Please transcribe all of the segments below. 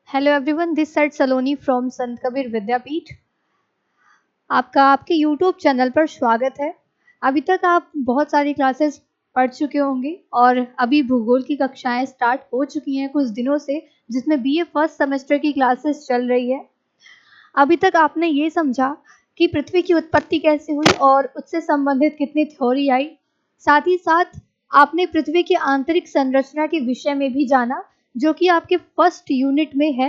Hello everyone, this side Saloni from संत कबीर विद्यापीठ। आपका आपके YouTube channel पर स्वागत है। अभी तक आप बहुत सारी क्लासेस पढ़ चुके होंगे और अभी भूगोल की कक्षाएं स्टार्ट हो चुकी हैं कुछ दिनों से, जिसमें बीए फर्स्ट सेमेस्टर की क्लासेस चल रही है। अभी तक आपने ये समझा कि पृथ्वी की उत्पत्ति कैसे हुई और उससे संबंधित कितनी थ्योरी आई। साथ ही साथ आपने पृथ्वी की आंतरिक संरचना के विषय में भी जाना, जो कि आपके फर्स्ट यूनिट में है।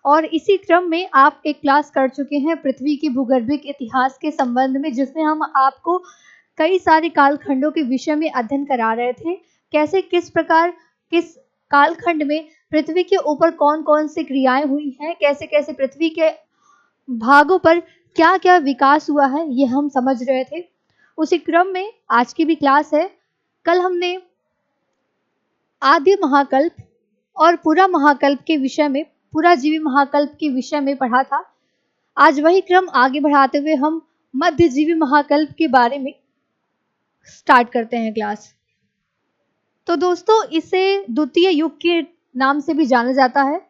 और इसी क्रम में आप एक क्लास कर चुके हैं पृथ्वी के भूगर्भिक इतिहास के संबंध में, जिसमें हम आपको कई सारे कालखंडों के विषय में अध्ययन करा रहे थे। कैसे किस प्रकार किस कालखंड में पृथ्वी के ऊपर कौन कौन सी क्रियाएं हुई हैं, कैसे कैसे पृथ्वी के भागों पर क्या क्या विकास हुआ है, ये हम समझ रहे थे। उसी क्रम में आज की भी क्लास है। कल हमने आदि महाकल्प और पूरा महाकल्प के विषय में, पूरा जीवी महाकल्प के विषय में पढ़ा था। आज वही क्रम आगे बढ़ाते हुए हम मध्यजीवी महाकल्प के बारे में स्टार्ट करते हैं क्लास। तो दोस्तों, इसे द्वितीय युग के नाम से भी जाना जाता है,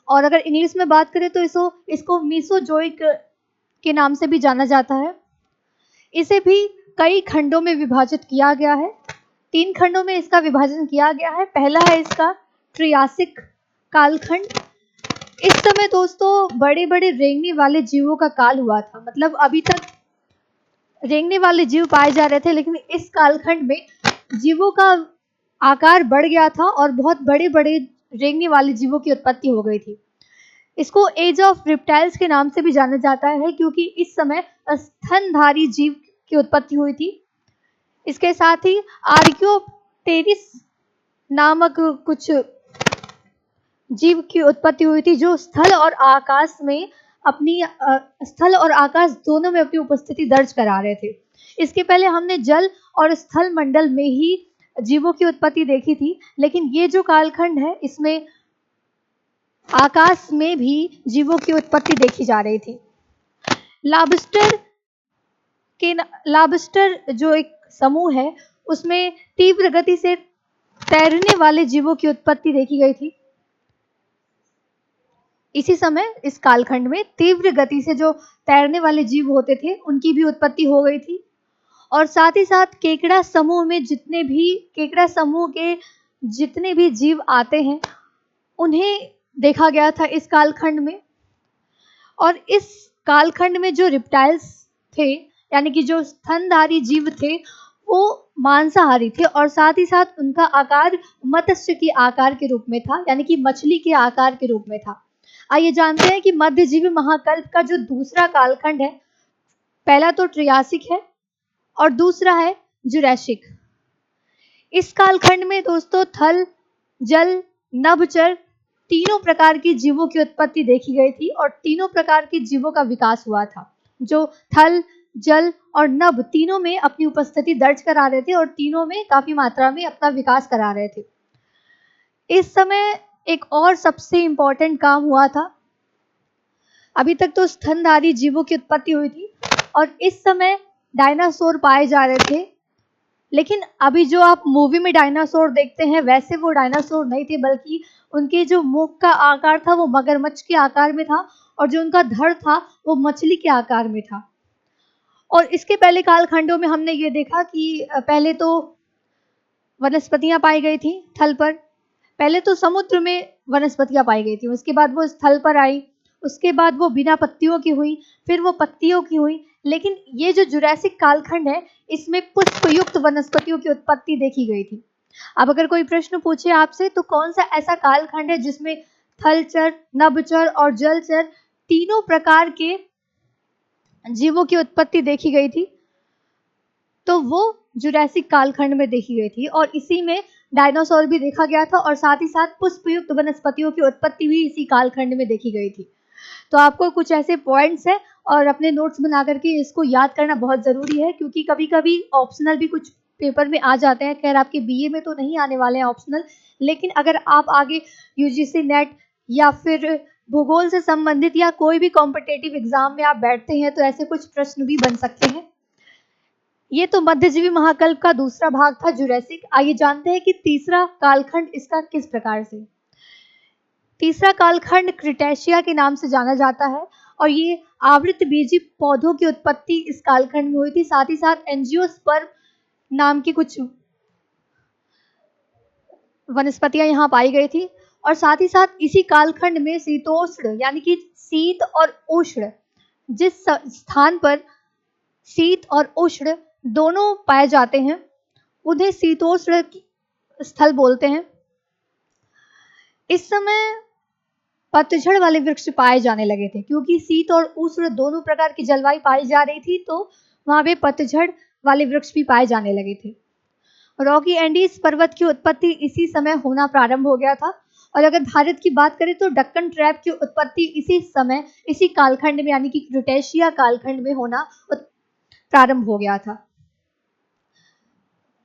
और अगर इंग्लिश में बात करें तो इसको मीसोजोइक के नाम से भी जाना जाता है। इसे भी कई खंडों में विभाजित किया गया है। 3 खंडों में इसका विभाजन किया गया है। पहला है इसका ट्रियासिक कालखंड। इस समय दोस्तों बड़े बड़े रेंगने वाले जीवों का काल हुआ था। मतलब अभी तक रेंगने वाले जीव पाए जा रहे थे, लेकिन इस कालखंड में जीवों का आकार बढ़ गया था और बहुत बड़े बड़े रेंगने वाले जीवों की उत्पत्ति हो गई थी। इसको एज ऑफ रिप्टाइल्स के नाम से भी जाना जाता है, क्योंकि इस समय स्तनधारी जीव की उत्पत्ति हुई थी। इसके साथ ही आर्कियोप्टेरिस नामक कुछ जीव की उत्पत्ति हुई थी, जो स्थल और आकाश में स्थल और आकाश दोनों में अपनी उपस्थिति दर्ज करा रहे थे। इसके पहले हमने जल और स्थल मंडल में ही जीवों की उत्पत्ति देखी थी, लेकिन ये जो कालखंड है इसमें आकाश में भी जीवों की उत्पत्ति देखी जा रही थी। लाबस्टर जो एक समूह है, उसमें तीव्र गति से तैरने वाले जीवों की उत्पत्ति देखी गई थी। इसी समय इस कालखंड में तीव्र गति से जो तैरने वाले जीव होते थे, उनकी भी उत्पत्ति हो गई थी। और साथ ही साथ केकड़ा समूह के जितने भी जीव आते हैं, उन्हें देखा गया था इस कालखंड में। और इस कालखंड में जो रिप्टाइल्स थे, यानी कि जो स्तनधारी जीव थे, वो मांसाहारी थे, और साथ ही साथ उनका आकार मत्स्य के आकार के रूप में था, यानी कि मछली के आकार के रूप में था। आइए जानते हैं कि मध्यजीवी महाकल्प का जो दूसरा कालखंड है, पहला तो ट्रियासिक है और दूसरा है जुरैसिक। इस कालखंड में दोस्तों थल, जल, नभचर तीनों प्रकार की जीवों की उत्पत्ति देखी गई थी, और तीनों प्रकार के जीवों का विकास हुआ था, जो थल, जल और नभ तीनों में अपनी उपस्थिति दर्ज करा रहे थे और तीनों में काफी मात्रा में अपना विकास करा रहे थे। इस समय एक और सबसे इंपॉर्टेंट काम हुआ था। अभी तक तो स्तनधारी जीवों की उत्पत्ति हुई थी और इस समय डायनासोर पाए जा रहे थे, लेकिन अभी जो आप मूवी में डायनासोर देखते हैं, वैसे वो डायनासोर नहीं थे, बल्कि उनके जो मुख का आकार था वो मगरमच्छ के आकार में था, और जो उनका धड़ था वो मछली के आकार में था। और इसके पहले कालखंडों में हमने ये देखा कि पहले तो वनस्पतियां पाई गई थी थल पर। पहले तो समुद्र में वनस्पतियां पाई गई थी, उसके बाद वो स्थल पर आई, उसके बाद वो बिना पत्तियों की हुई, फिर वो पत्तियों की हुई। लेकिन ये जो जुरैसिक कालखंड है, इसमें पुष्पयुक्त वनस्पतियों की उत्पत्ति देखी गई थी। अब अगर कोई प्रश्न पूछे आपसे, तो कौन सा ऐसा कालखंड है जिसमें थलचर, नभचर और जलचर तीनों प्रकार के जीवों की उत्पत्ति देखी गई थी, तो वो जुरैसिक कालखंड में देखी गई थी। और इसी में डायनासोर भी देखा गया था, और साथ ही साथ पुष्पयुक्त वनस्पतियों की उत्पत्ति भी इसी कालखंड में देखी गई थी। तो आपको कुछ ऐसे पॉइंट्स हैं, और अपने नोट्स बना करके इसको याद करना बहुत ज़रूरी है, क्योंकि कभी कभी ऑप्शनल भी कुछ पेपर में आ जाते हैं। खैर आपके बीए में तो नहीं आने वाले हैं ऑप्शनल, लेकिन अगर आप आगे यूजीसी नेट या फिर भूगोल से संबंधित या कोई भी कॉम्पिटेटिव एग्जाम में आप बैठते हैं, तो ऐसे कुछ प्रश्न भी बन सकते हैं। ये तो मध्यजीवी महाकल्प का दूसरा भाग था, जुरैसिक। आइए जानते हैं कि तीसरा कालखंड इसका किस प्रकार से। तीसरा कालखंड क्रिटेशिया के नाम से जाना जाता है और ये आवृतबीजी पौधों की उत्पत्ति इस कालखंड में हुई थी। साथ ही साथ एंजियोस्पर्म नाम की कुछ वनस्पतियां यहाँ पाई गई थी और साथ ही साथ इसी कालखंड में शीतोष्ण यानी कि शीत और उष्ण, जिस स्थान पर शीत और उष्ण दोनों पाए जाते हैं उन्हें शीतोष्ण स्थल बोलते हैं। इस समय पतझड़ वाले वृक्ष पाए जाने लगे थे क्योंकि शीत और उष्ण दोनों प्रकार की जलवायु पाई जा रही थी, तो वहां पे पतझड़ वाले वृक्ष भी पाए जाने लगे थे। रॉकी एंडीज पर्वत की उत्पत्ति इसी समय होना प्रारंभ हो गया था और अगर भारत की बात करें तो डक्कन ट्रैप की उत्पत्ति इसी समय इसी कालखंड में यानी कि क्रिटेशिया कालखंड में होना प्रारंभ हो गया था।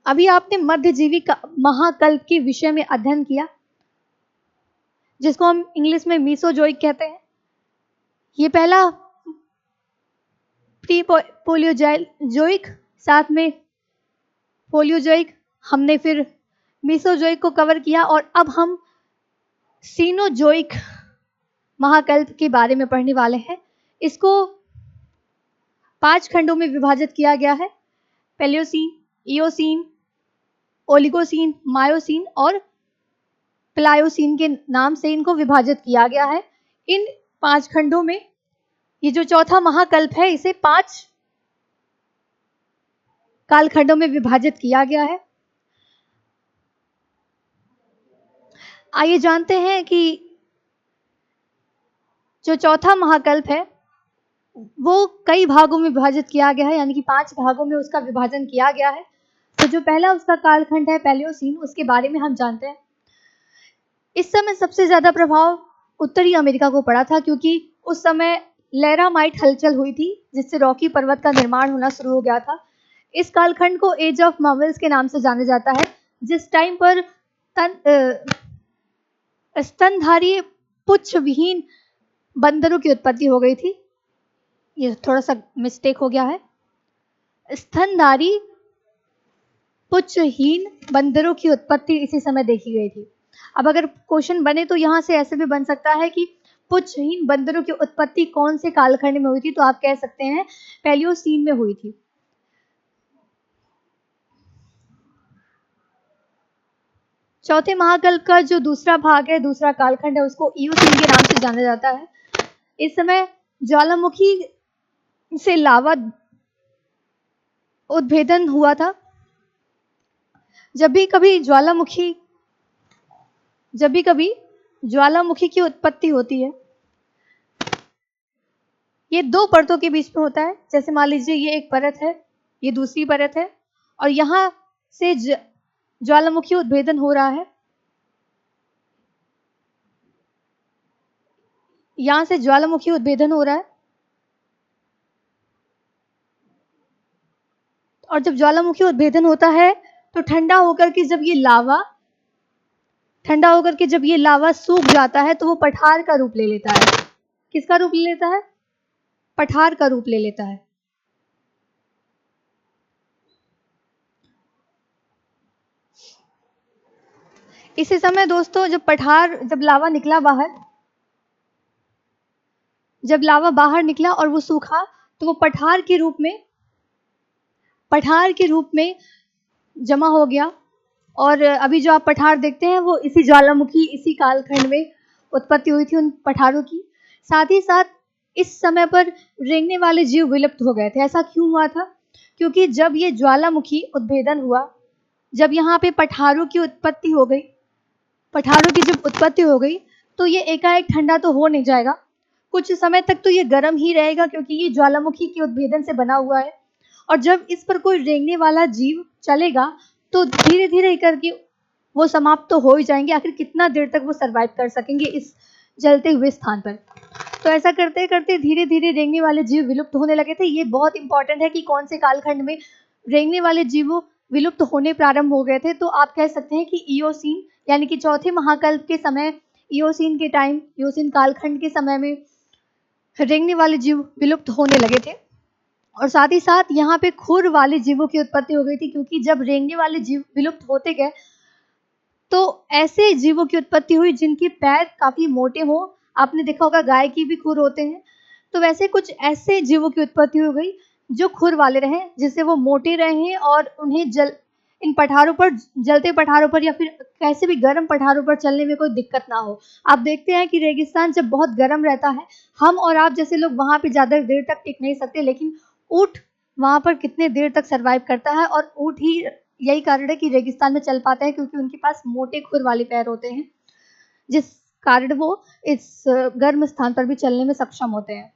अभी आपने मध्यजीवी महाकल्प के विषय में अध्ययन किया जिसको हम इंग्लिश में मीसोजोइक कहते हैं। ये पहला प्री पोलियोजोइक, साथ में पोलियोजोइक, हमने फिर मीसोजोइक को कवर किया और अब हम सीनोजोइक महाकल्प के बारे में पढ़ने वाले हैं। इसको 5 खंडों में विभाजित किया गया है, पैलियोसीन, इयोसीन, ओलिगोसीन, मायोसीन और प्लायोसीन के नाम से इनको विभाजित किया गया है। इन 5 खंडों में ये जो चौथा महाकल्प है इसे 5 कालखंडों में विभाजित किया गया है। आइए जानते हैं कि जो चौथा महाकल्प है वो कई भागों में विभाजित किया गया है, यानी कि 5 भागों में उसका विभाजन किया गया है। तो जो पहला उसका कालखंड है पैलियोसीन, उसके बारे में हम जानते हैं। इस समय सबसे ज्यादा प्रभाव उत्तरी अमेरिका को पड़ा था क्योंकि उस समय लैरामाइट हलचल हुई थी जिससे रॉकी पर्वत का निर्माण होना शुरू हो गया था। इस कालखंड को एज ऑफ मार्वल्स के नाम से जाना जाता है, जिस टाइम पर स्तनधारी पुच्छ विहीन बंदरों की उत्पत्ति हो गई थी। ये थोड़ा सा मिस्टेक हो गया है, स्तनधारी पुच्छहीन बंदरों की उत्पत्ति इसी समय देखी गई थी। अब अगर क्वेश्चन बने तो यहाँ से ऐसे भी बन सकता है कि पुच्छहीन बंदरों की उत्पत्ति कौन से कालखंड में हुई थी, तो आप कह सकते हैं पैलियोसीन में हुई थी। चौथे महाकल्प का जो दूसरा भाग है, दूसरा कालखंड है, उसको इयोसीन के नाम से जाना जाता है। इस समय ज्वालामुखी से लावा उद्भेदन हुआ था। जब भी कभी ज्वालामुखी की उत्पत्ति होती है, ये 2 परतों के बीच में होता है। जैसे मान लीजिए ये एक परत है, ये दूसरी परत है और यहां से ज्वालामुखी उद्भेदन हो रहा है, यहां से ज्वालामुखी उद्भेदन हो रहा है और जब ज्वालामुखी उद्भेदन होता है तो ठंडा होकर के जब ये लावा सूख जाता है तो वो पठार का रूप ले लेता है। किसका रूप ले लेता है? पठार का रूप ले लेता है। इसी समय दोस्तों जब लावा बाहर निकला और वो सूखा तो वो पठार के रूप में जमा हो गया और अभी जो आप पठार देखते हैं वो इसी कालखंड में उत्पत्ति हुई थी उन पठारों की। साथ ही साथ इस समय पर रेंगने वाले जीव विलुप्त हो गए थे। ऐसा क्यों हुआ था? क्योंकि जब ये ज्वालामुखी उद्भेदन हुआ, जब यहाँ पे पठारों की जब उत्पत्ति हो गई तो ये एकाएक ठंडा तो हो नहीं जाएगा, कुछ समय तक तो ये गर्म ही रहेगा क्योंकि ये ज्वालामुखी के उद्भेदन से बना हुआ है। और जब इस पर कोई रेंगने वाला जीव चलेगा तो धीरे धीरे करके वो समाप्त तो हो ही जाएंगे। आखिर कितना देर तक वो सरवाइव कर सकेंगे इस जलते हुए स्थान पर? तो ऐसा करते करते धीरे धीरे रेंगने वाले जीव विलुप्त होने लगे थे। ये बहुत इंपॉर्टेंट है कि कौन से कालखंड में रेंगने वाले जीव विलुप्त होने प्रारंभ हो गए थे। तो आप कह सकते हैं कि इयोसीन यानी कि चौथे महाकल्प के समय, इयोसीन कालखंड के समय में रेंगने वाले जीव विलुप्त होने लगे थे। और साथ ही साथ यहाँ पे खुर वाले जीवों की उत्पत्ति हो गई थी क्योंकि जब रेंगने वाले जीव विलुप्त होते गए तो ऐसे जीवों की उत्पत्ति हुई जिनके पैर काफ़ी मोटे हों। आपने देखा होगा गाय की भी खुर होते हैं। तो वैसे कुछ ऐसे जीवों की उत्पत्ति हो गई जो खुर वाले रहें, जिससे वो मोटे रहें और उन्हें इन पठारों पर, जलते पठारों पर या फिर कैसे भी गर्म पठारों पर चलने में कोई दिक्कत ना हो। आप देखते हैं कि रेगिस्तान जब बहुत गर्म रहता है, हम और आप जैसे लोग वहाँ पे ज़्यादा देर तक टिक नहीं सकते, लेकिन ऊँट वहाँ पर कितने देर तक सर्वाइव करता है। और ऊँट ही यही कारण है कि रेगिस्तान में चल पाता है, क्योंकि उनके पास मोटे खुर वाले पैर होते हैं, जिस कारण वो इस गर्म स्थान पर भी चलने में सक्षम होते हैं।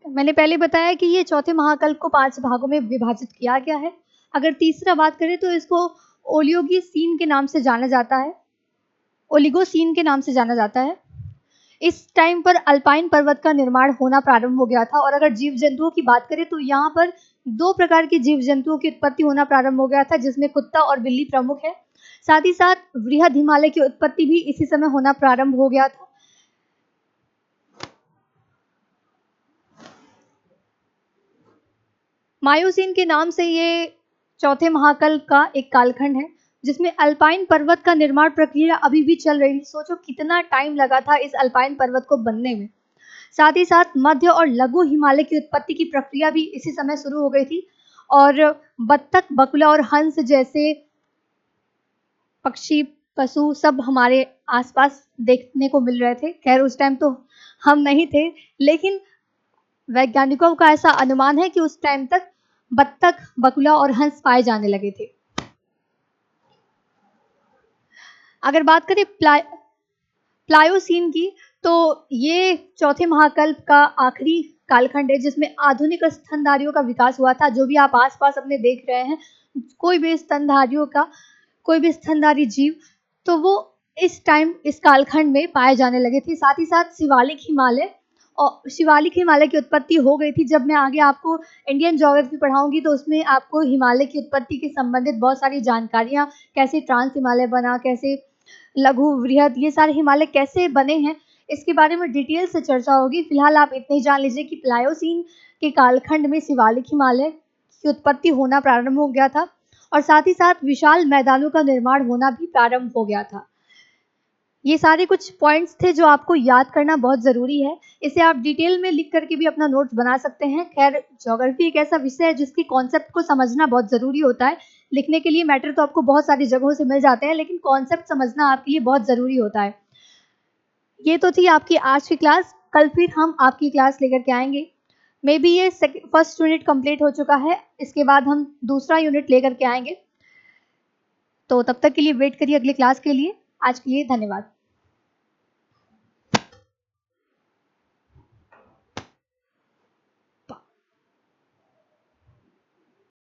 मैंने पहले बताया कि ये चौथे महाकल्प को 5 भागों में विभाजित किया गया है। अगर तीसरा बात करें तो इसको ओलिगोसीन के नाम से जाना जाता है, ओलिगोसीन के नाम से जाना जाता है। इस टाइम पर अल्पाइन पर्वत का निर्माण होना प्रारंभ हो गया था। और अगर जीव जंतुओं की बात करें तो यहाँ पर 2 प्रकार के जीव जंतुओं की उत्पत्ति होना प्रारंभ हो गया था, जिसमें कुत्ता और बिल्ली प्रमुख है। साथ ही साथ वृहद हिमालय की उत्पत्ति भी इसी समय होना प्रारंभ हो गया था। मायोसीन के नाम से ये चौथे महाकल्प का एक कालखंड है, जिसमें अल्पाइन पर्वत का निर्माण प्रक्रिया अभी भी चल रही है। सोचो कितना टाइम लगा था इस अल्पाइन पर्वत को बनने में। साथ ही साथ मध्य और लघु हिमालय की उत्पत्ति की प्रक्रिया भी इसी समय शुरू हो गई थी। और बत्तख, बकुला और हंस जैसे पक्षी, पशु सब हमारे आसपास देखने को मिल रहे थे। खैर उस टाइम तो हम नहीं थे, लेकिन वैज्ञानिकों का ऐसा अनुमान है कि उस टाइम तक बत्तख, बकुला और हंस पाए जाने लगे थे। अगर बात करें प्लायोसीन की, तो ये चौथे महाकल्प का आखिरी कालखंड है, जिसमें आधुनिक स्तनधारियों का विकास हुआ था। जो भी आप आसपास अपने देख रहे हैं, कोई भी स्तनधारी जीव, तो वो इस टाइम इस कालखंड में पाए जाने लगे थे। साथ ही साथ शिवालिक हिमालय की उत्पत्ति हो गई थी। जब मैं आगे आपको इंडियन ज्योग्राफी पढ़ाऊंगी तो उसमें आपको हिमालय की उत्पत्ति के संबंधित बहुत सारी जानकारियाँ, कैसे ट्रांस हिमालय बना, कैसे लघु, वृहद, ये सारे हिमालय कैसे बने हैं, इसके बारे में डिटेल से चर्चा होगी। फिलहाल आप इतने ही जान लीजिए कि प्लायोसीन के कालखंड में शिवालिक हिमालय की उत्पत्ति होना प्रारंभ हो गया था, और साथ ही साथ विशाल मैदानों का निर्माण होना भी प्रारंभ हो गया था। ये सारे कुछ पॉइंट्स थे जो आपको याद करना बहुत ज़रूरी है। इसे आप डिटेल में लिख करके भी अपना नोट्स बना सकते हैं। खैर ज्योग्राफी एक ऐसा विषय है जिसके कॉन्सेप्ट को समझना बहुत ज़रूरी होता है। लिखने के लिए मैटर तो आपको बहुत सारी जगहों से मिल जाते हैं, लेकिन कॉन्सेप्ट समझना आपके लिए बहुत ज़रूरी होता है। ये तो थी आपकी आज की क्लास। कल फिर हम आपकी क्लास लेकर के आएंगे। मे बी ये फर्स्ट यूनिट कंप्लीट हो चुका है, इसके बाद हम दूसरा यूनिट लेकर के आएंगे। तो तब तक के लिए वेट करिए अगली क्लास के लिए। आज के लिए धन्यवाद।